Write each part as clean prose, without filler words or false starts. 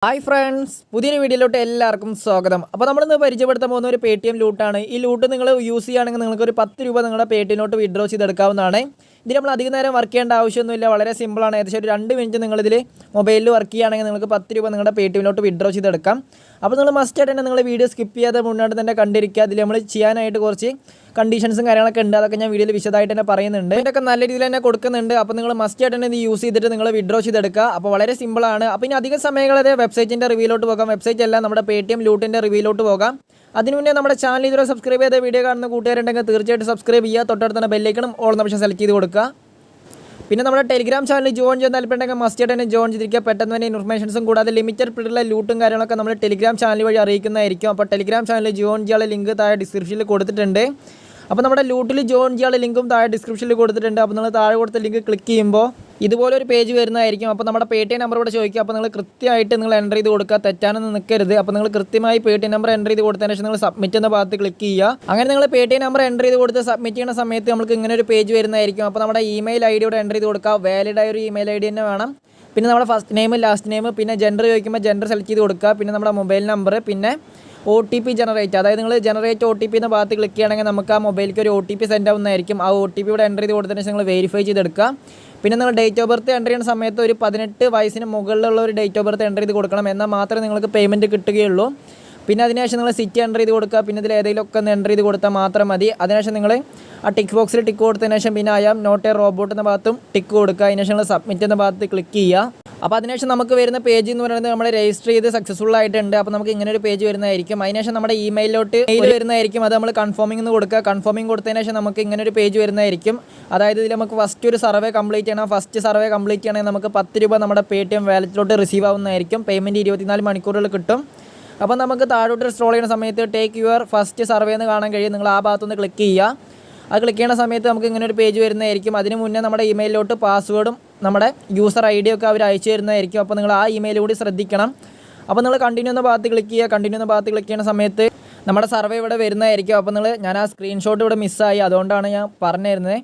Hi friends, പുതിയൊരു വീഡിയോയിലോട്ട് എല്ലാവർക്കും സ്വാഗതം. അപ്പോൾ നമ്മളിന്ന് പരിചയപ്പെടുത്താൻ പോകുന്ന ഒരു Paytm ലൂട്ടാണ്. ഈ ലൂട്ട് നിങ്ങൾ യൂസ് ചെയ്യുകയാണെങ്കിൽ നിങ്ങൾക്ക് ഒരു 10 രൂപ നിങ്ങളുടെ Paytmലോട്ട് വിഡ്രോ ചെയ്തെടുക്കാവുന്നതാണ്. ഇതിൽ നമ്മൾ അധികം നേരം വർക്ക് ചെയ്യേണ്ട ആവശ്യമൊന്നുമില്ല, വളരെ സിമ്പിളാണ്. ഏകദേശം ഒരു 2 മിനിറ്റ് നിങ്ങളിതിൽ മൊബൈലിൽ വർക്ക് ചെയ്യുകയാണെങ്കിൽ നിങ്ങൾക്ക് 10 രൂപ നിങ്ങളുടെ Paytmലോട്ട് വിഡ്രോ ചെയ്തെടുക്കാം. അപ്പോൾ നിങ്ങൾ മസ്റ്റായിട്ട് തന്നെ നിങ്ങൾ വീഡിയോ സ്കിപ്പ് ചെയ്യാതെ മുന്നോട്ട് തന്നെ കണ്ടിരിക്കുക. അതിൽ നമ്മൾ ചെയ്യാനായിട്ട് കുറച്ച് കണ്ടീഷൻസും കാര്യങ്ങളൊക്കെ ഉണ്ട്, അതൊക്കെ ഞാൻ വീഡിയോയിൽ വിശദമായിട്ട് തന്നെ പറയുന്നുണ്ട്. ഇതൊക്കെ നല്ല രീതിയിൽ തന്നെ കൊടുക്കുന്നുണ്ട്. അപ്പോൾ നിങ്ങൾ മസ്റ്റായിട്ട് തന്നെ ഇത് യൂസ് ചെയ്തിട്ട് നിങ്ങൾ വിഡ്രോ ചെയ്തെടുക്കുക. അപ്പോൾ വളരെ സിമ്പിളാണ്. അപ്പോൾ ഇനി അധിക സമയങ്ങളത് വെബ്സൈറ്റിൻ്റെ റിവ്യൂലോട്ട് പോകാം. വെബ്സൈറ്റ് അല്ല, നമ്മുടെ Paytm ലൂട്ടിൻ്റെ റിവ്യൂലോട്ട് പോകാം. അതിന് മുന്നേ നമ്മുടെ ചാനൽ ഇതുവരെ സബ്സ്ക്രൈബ് ചെയ്ത വീഡിയോ കാണുന്ന കൂട്ടുകാരുണ്ടെങ്കിൽ തീർച്ചയായിട്ടും സബ്സ്ക്രൈബ് ചെയ്യുക. തൊട്ടടുത്ത് ബെല്ലൈക്കണും ഓൾ എന്ന ഓപ്ഷൻ സെലക്ട് ചെയ്ത് കൊടുക്കുക. പിന്നെ നമ്മുടെ ടെലിഗ്രാം ചാനൽ ജോയിൻ ചെയ്യാൻ താല്പര്യമുണ്ടെങ്കിൽ മസ്റ്റായിട്ട് തന്നെ ജോയിൻ ചെയ്തിരിക്കുക. പെട്ടെന്ന് തന്നെ ഇൻഫർമേഷൻസും കൂടാതെ ലിമിറ്റഡ് പീരീഡിലെ ലൂട്ടും കാര്യങ്ങളൊക്കെ നമ്മൾ ടെലിഗ്രാം ചാനൽ വഴി അറിയിക്കുന്നതായിരിക്കും. അപ്പോൾ ടെലിഗ്രാം ചാനൽ ജോയിൻ ചെയ്യാനുള്ള ലിങ്ക് താഴെ ഡിസ്ക്രിപ്ഷനിൽ കൊടുത്തിട്ടുണ്ട്. അപ്പോൾ നമ്മുടെ ലൂട്ടിൽ ജോയിൻ ചെയ്യാനുള്ള ലിങ്കും താഴെ ഡിസ്ക്രിപ്ഷനിൽ കൊടുത്തിട്ടുണ്ട്. അപ്പോൾ നിങ്ങൾ താഴെ കൊടുത്ത ലിങ്ക് ക്ലിക്ക് ചെയ്യുമ്പോൾ ഇതുപോലൊരു പേജ് വരുന്നതായിരിക്കും. അപ്പോൾ നമ്മുടെ Paytm നമ്പർ ഇവിടെ ചോദിക്കുക. അപ്പോൾ നിങ്ങൾ കൃത്യമായിട്ട് നിങ്ങൾ എൻ്റർ ചെയ്ത് കൊടുക്കുക, തെറ്റാനൊന്നും നിൽക്കരുത്. അപ്പോൾ നിങ്ങൾ കൃത്യമായി Paytm നമ്പർ എൻ്റർ ചെയ്ത് കൊടുത്തതിന് ശേഷം നിങ്ങൾ സബ്മിറ്റ് എന്ന ഭാഗത്ത് ക്ലിക്ക് ചെയ്യുക. അങ്ങനെ നിങ്ങൾ Paytm നമ്പർ എൻ്റർ ചെയ്ത് കൊടുത്ത് സബ്മിറ്റ് ചെയ്യുന്ന സമയത്ത് നമുക്ക് ഇങ്ങനെ ഒരു പേജ് വരുന്നതായിരിക്കും. അപ്പോൾ നമ്മുടെ ഇമെയിൽ ID ഇവിടെ എൻ്റർ ചെയ്ത് കൊടുക്കുക. വാലിഡ് ആയ ഒരു ഇമെയിൽ ID തന്നെ വേണം. പിന്നെ നമ്മുടെ ഫസ്റ്റ് നെയിം, ലാസ്റ്റ് നെയിം, പിന്നെ ജെൻഡർ ചോദിക്കുമ്പോൾ ജെൻഡർ സെലക്ട് ചെയ്ത് കൊടുക്കുക. പിന്നെ നമ്മുടെ മൊബൈൽ നമ്പർ, പിന്നെ OTP ജനറേറ്റ്, അതായത് നിങ്ങൾ ജനറേറ്റ് OTP എന്ന ഭാഗത്ത് ക്ലിക്ക് ചെയ്യുകയാണെങ്കിൽ നമുക്ക് ആ മൊബൈലിലേക്ക് ഒരു OTP സെൻഡ് ആവുന്നതായിരിക്കും. ആ OTP ഇവിടെ എൻ്റർ ചെയ്ത് കൊടുത്തതിന് ശേഷം നിങ്ങൾ വെരിഫൈ ചെയ്തെടുക്കുക. പിന്നെ നിങ്ങൾ ഡേറ്റ് ഓഫ് ബർത്ത് എൻ്റർ ചെയ്യുന്ന സമയത്ത് ഒരു 18 വയസ്സിന് മുകളിലുള്ള ഒരു ഡേറ്റ് ഓഫ് ബർത്ത് എൻ്റർ ചെയ്ത് കൊടുക്കണം. എന്നാൽ മാത്രമേ നിങ്ങൾക്ക് പേയ്മെൻറ്റ് കിട്ടുകയുള്ളൂ. പിന്നെ അതിനുശേഷം നിങ്ങൾ സിറ്റി എൻ്റർ ചെയ്ത് കൊടുക്കുക. പിന്നെ ഇതിൽ ഏതെങ്കിലുമൊക്കെ ഒന്ന് എൻ്റർ ചെയ്ത് കൊടുത്താൽ മാത്രം മതി. അതിനുശേഷം നിങ്ങൾ ആ ടിക്ക് ബോക്സിൽ ടിക്ക് കൊടുത്തതിന് ശേഷം പിന്നെ I am not a robot എന്ന ഭാഗത്തും ടിക്ക് കൊടുക്കുക. അതിനുശേഷം നിങ്ങൾ സബ്മിറ്റ് എന്ന ഭാഗത്ത് ക്ലിക്ക് ചെയ്യുക. അപ്പോൾ അതിനുശേഷം നമുക്ക് വരുന്ന പേജ് എന്ന് പറയുന്നത് നമ്മൾ രജിസ്റ്റർ ചെയ്ത് സക്സസ്ഫുൾ ആയിട്ടുണ്ട്. അപ്പോൾ നമുക്ക് ഇങ്ങനെ ഒരു പേജ് വരുന്നതായിരിക്കും. അതിനുശേഷം നമ്മുടെ ഇമെയിലോട്ട് മെയിൽ വരുന്നതായിരിക്കും. അത് നമ്മൾ കൺഫേമിംഗ് എന്ന് കൊടുക്കുക. കൺഫേമിംഗ് കൊടുത്തതിന് ശേഷം നമുക്ക് ഇങ്ങനെ ഒരു പേജ് വരുന്നതായിരിക്കും. അതായത് ഇതിൽ നമുക്ക് ഫസ്റ്റ് ഒരു സർവേ കംപ്ലീറ്റ് ചെയ്യണം. ഫസ്റ്റ് സർവേ കംപ്ലീറ്റ് ചെയ്യണമെങ്കിൽ നമുക്ക് 10 രൂപ നമ്മുടെ Paytm വാലറ്റിലോട്ട് റിസീവ് ആവുന്നതായിരിക്കും. പേയ്മെൻറ്റ് 24 മണിക്കൂറുകൾ കിട്ടും. അപ്പോൾ നമുക്ക് താഴോട്ട് സ്ക്രോൾ ചെയ്യുന്ന സമയത്ത് ടേക്ക് യുവർ ഫസ്റ്റ് സർവേ എന്ന് കാണാൻ കഴിയും. നിങ്ങൾ ആ ഭാഗത്തൊന്ന് ക്ലിക്ക് ചെയ്യുക. അത് ക്ലിക്ക് ചെയ്യുന്ന സമയത്ത് നമുക്ക് ഇങ്ങനെ ഒരു പേജ് വരുന്നതായിരിക്കും. അതിന് മുന്നേ നമ്മുടെ ഇമെയിലോട്ട് പാസ്വേഡും നമ്മുടെ യൂസർ ID ഒക്കെ അവർ അയച്ചു തരുന്നതായിരിക്കും. അപ്പോൾ നിങ്ങൾ ആ ഇമെയിൽ കൂടി ശ്രദ്ധിക്കണം. അപ്പോൾ നിങ്ങൾ കണ്ടിന്യൂ എന്ന ഭാഗത്ത് ക്ലിക്ക് ചെയ്യുക. കണ്ടിന്യൂ എന്ന ഭാഗത്ത് ക്ലിക്ക് ചെയ്യുന്ന സമയത്ത് നമ്മുടെ സർവേ ഇവിടെ വരുന്നതായിരിക്കും. അപ്പോൾ ഞാൻ ആ സ്ക്രീൻഷോട്ട് ഇവിടെ മിസ്സായി, അതുകൊണ്ടാണ് ഞാൻ പറഞ്ഞു തരുന്നത്.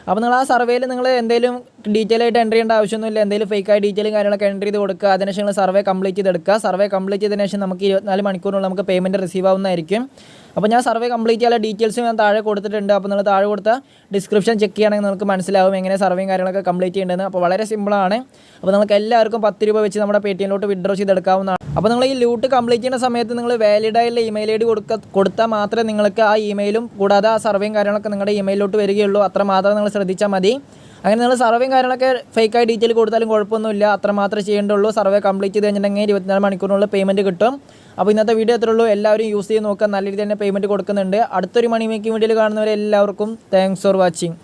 അപ്പോൾ നിങ്ങൾ ആ സർവേയിൽ നിങ്ങൾ എന്തെങ്കിലും ഡീറ്റെയിൽ ആയിട്ട് എൻ്റർ ചെയ്യേണ്ട ആവശ്യമൊന്നുമില്ല. എന്തെങ്കിലും ഫേക്കായ ഡീറ്റെയിലും കാര്യങ്ങളൊക്കെ എൻ്റർ ചെയ്ത് കൊടുക്കുക. അതിനുശേഷം നിങ്ങൾ സർവേ കംപ്ലീറ്റ് ചെയ്തെടുക്കുക. സർവേ കംപ്ലീറ്റ് ചെയ്തതിന് ശേഷം നമുക്ക് 24 മണിക്കൂറിനുള്ളിൽ നമുക്ക് പേയ്മെൻറ്റ് റിസീവ് ആവുന്നതായിരിക്കും. അപ്പോൾ ഞാൻ സർവേ കംപ്ലീറ്റ് ചെയ്യാനുള്ള ഡീറ്റെയിൽസും ഞാൻ താഴെ കൊടുത്തിട്ടുണ്ട്. അപ്പോൾ നിങ്ങൾ താഴെ കൊടുത്ത ഡിസ്ക്രിപ്ഷൻ ചെക്ക് ചെയ്യുകയാണെങ്കിൽ നിങ്ങൾക്ക് മനസ്സിലാവും എങ്ങനെ സർവേയും കാര്യങ്ങളൊക്കെ കംപ്ലീറ്റ് ചെയ്യേണ്ടതെന്ന്. അപ്പോൾ വളരെ സിമ്പിളാണ്. അപ്പോൾ നിങ്ങൾക്ക് എല്ലാവർക്കും 10 രൂപ വെച്ച് നമ്മുടെ Paytmലോട്ട് വിഡ്രോ ചെയ്തെടുക്കാവുന്നതാണ്. അപ്പോൾ നിങ്ങൾ ഈ ലൂട്ട് കംപ്ലീറ്റ് ചെയ്യുന്ന സമയത്ത് നിങ്ങൾ വാലിഡ് ആയുള്ള ഇമെയിൽ ID കൊടുത്താൽ മാത്രമേ നിങ്ങൾക്ക് ആ ഇമെയിലും കൂടാതെ ആ സർവേയും കാര്യങ്ങളൊക്കെ നിങ്ങളുടെ ഇമെയിലോട്ട് വരികയുള്ളൂ. അത്ര മാത്രം നിങ്ങൾ ശ്രദ്ധിച്ചാൽ മതി. അങ്ങനെ നിങ്ങൾ സർവേയും കാര്യങ്ങളൊക്കെ ഫേക്കായി ഡീറ്റെയിൽ കൊടുത്താലും കുഴപ്പമൊന്നുമില്ല. അത്ര മാത്രമേ ചെയ്യേണ്ടുള്ളൂ. സർവേ കംപ്ലീറ്റ് ചെയ്ത് കഴിഞ്ഞിട്ടുണ്ടെങ്കിൽ 24 മണിക്കൂറിനുള്ളിൽ പേയ്മെൻറ്റ് കിട്ടും. അപ്പോൾ ഇന്നത്തെ വീഡിയോ അത്രേ ഉള്ളൂ. എല്ലാവരും യൂസ് ചെയ്ത് നോക്കുക. നല്ല രീതിയിൽ തന്നെ പേയ്മെൻറ്റ് കൊടുക്കുന്നുണ്ട്. അടുത്തൊരു മണി മേക്കിംഗ് വീഡിയോയിൽ കാണുന്നവരെ എല്ലാവർക്കും താങ്ക്സ് ഫോർ വാച്ചിങ്.